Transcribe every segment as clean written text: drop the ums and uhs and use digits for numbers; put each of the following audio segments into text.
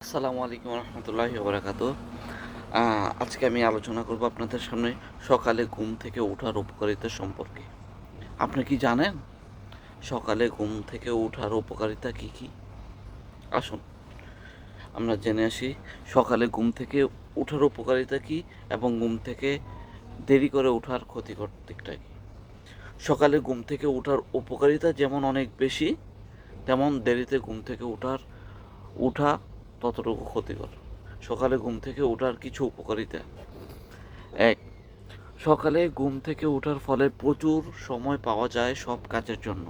আসসালামু আলাইকুম রহমতুল্লাহি বারাকাতু। আজকে আমি আলোচনা করব আপনাদের সামনে সকালে ঘুম থেকে ওঠার উপকারিতা সম্পর্কে। আপনি কি জানেন সকালে ঘুম থেকে ওঠার উপকারিতা কী কী? আসুন আমরা জেনে আসি সকালে ঘুম থেকে ওঠার উপকারিতা কী এবং ঘুম থেকে দেরি করে ওঠার ক্ষতিকর দিকটা কী। সকালে ঘুম থেকে ওঠার উপকারিতা যেমন অনেক বেশি, তেমন দেরিতে ঘুম থেকে ওঠা ততটুকু ক্ষতিকর। সকালে ঘুম থেকে ওঠার কিছু উপকারিতা: এক, সকালে ঘুম থেকে ওঠার ফলে প্রচুর সময় পাওয়া যায় সব কাজের জন্য।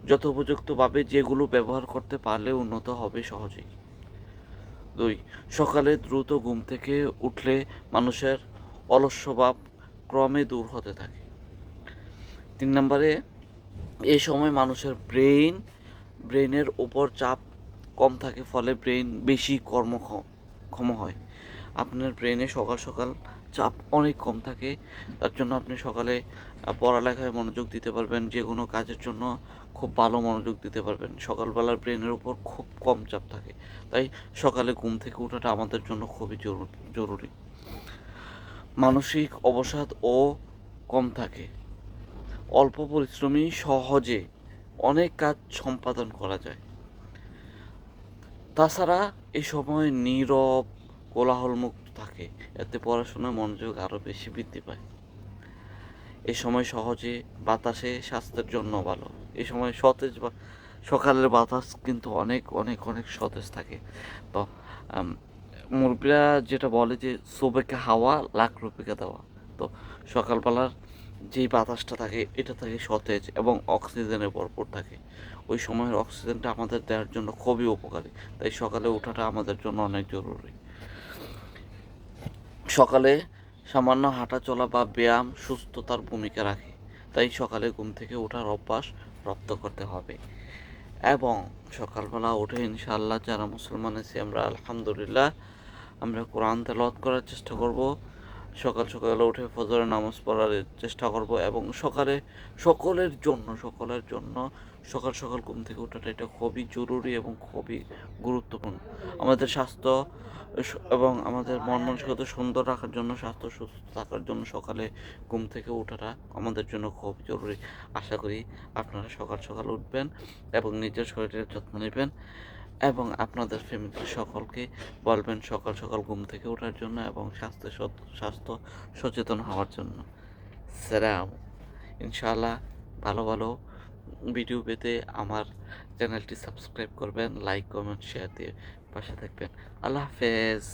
যথোপযুক্তভাবে যেগুলো ব্যবহার করতে পারলে উন্নত হবে সহজেই। দুই, সকালে দ্রুত ঘুম থেকে উঠলে মানুষের অলস স্বভাব ক্রমে দূর হতে থাকে। তিন নম্বরে, এই সময় মানুষের ব্রেনের উপর চাপ কম থাকে, ফলে ব্রেন বেশি কর্মক্ষম হয়। আপনার ব্রেনে সকাল সকাল চাপ অনেক কম থাকে, তার জন্য আপনি সকালে পড়ালেখায় মনোযোগ দিতে পারবেন, যে কোনো কাজের জন্য খুব ভালো মনোযোগ দিতে পারবেন। সকালবেলার ব্রেনের উপর খুব কম চাপ থাকে, তাই সকালে ঘুম থেকে ওঠাটা আমাদের জন্য খুবই জরুরি। মানসিক অবসাদও কম থাকে। অল্প পরিশ্রমী সহজে অনেক কাজ সম্পাদন করা যায়। তাছাড়া এই সময় নীরব কোলাহলমুক্ত থাকে, এতে পড়াশোনার মনোযোগ আরও বেশি বৃদ্ধি পায়। এ সময় সহজে বাতাসে স্বাস্থ্যের জন্য ভালো। এই সময় সকালের বাতাস কিন্তু অনেক অনেক অনেক সতেজ থাকে। তো মুরব্বীরা যেটা বলে যে সুবেকে হাওয়া লাখ রুপিকে দেওয়া। তো সকালবেলার যেই বাতাসটা থাকে এটা থাকে সতেজ এবং অক্সিজেনে ভরপুর থাকে। ওই সময়ের অক্সিজেনটা আমাদের দেওয়ার জন্য খুবই উপকারী, তাই সকালে ওঠাটা আমাদের জন্য অনেক জরুরি। সকালে সামান্য হাঁটা চলা বা ব্যায়াম সুস্থতার ভূমিকা রাখে, তাই সকালে ঘুম থেকে ওঠার অভ্যাস রপ্ত করতে হবে। এবং সকালবেলা উঠে ইনশাআল্লাহ যারা মুসলমান আছি আমরা আলহামদুলিল্লাহ আমরা কোরআন তেলাওয়াত করার চেষ্টা করব। সকাল সকালে উঠে ফজরের নামাজ পড়ার চেষ্টা করব এবং সকলের জন্য সকাল সকাল ঘুম থেকে ওঠাটা এটা খুবই জরুরি এবং খুবই গুরুত্বপূর্ণ। আমাদের স্বাস্থ্য এবং আমাদের মন মানসিকতা সুন্দর রাখার জন্য, স্বাস্থ্য সুস্থ থাকার জন্য সকালে ঘুম থেকে ওঠাটা আমাদের জন্য খুব জরুরি। আশা করি আপনারা সকাল সকাল উঠবেন এবং নিজের শরীরের যত্ন নেবেন এবং আপনাদের ফ্যামিলির সকলকে বলবেন সকাল সকাল ঘুম থেকে ওঠার জন্য এবং স্বাস্থ্য সচেতন হওয়ার জন্য। সালাম। ইনশাআল্লাহ ভালো ভালো ভিডিও পেতে আমার চ্যানেলটি সাবস্ক্রাইব করবেন, লাইক কমেন্ট শেয়ার দিয়ে পাশে থাকবেন। আল্লাহ হাফেজ।